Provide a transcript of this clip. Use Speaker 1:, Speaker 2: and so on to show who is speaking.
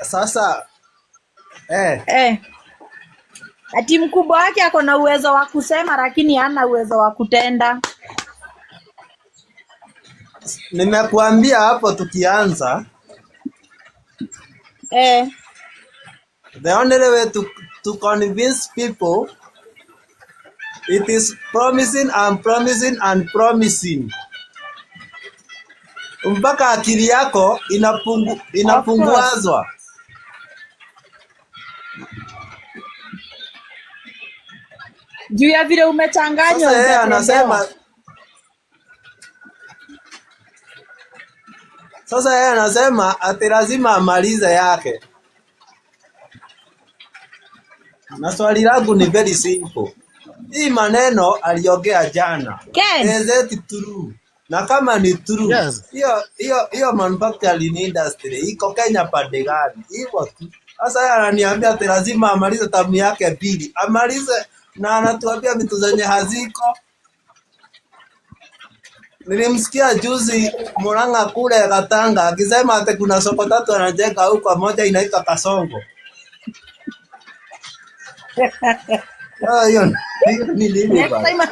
Speaker 1: Sasa
Speaker 2: ati mkubwa wake ako na uwezo wa kusema lakini hana uwezo wa kutenda.
Speaker 1: nimekuambia hapo tukianza, the only way to convince people it is promising and promising and promising mpaka akili yako inapunguazwa.
Speaker 2: Juu ya vile umechanganywa.
Speaker 1: Sasa yeye anasema ati lazima amalize yake. Na swali langu ni very simple. Hii maneno aliongea jana. Is it true? Na kama ni true,
Speaker 3: Yes.
Speaker 1: hiyo manufacturing industry iko Kenya pande gani? Hivyo tu. Sasa yeye ananiambia ati lazima amalize tamu yake pili. Amalize na anatuambia vitu zenye haziko. Nilimsikia juzi Murang'a kule Gatanga akisema ati kuna soko tatu anajenga huko, moja inaitwa Kasongo. Hiyo ni nini bwana?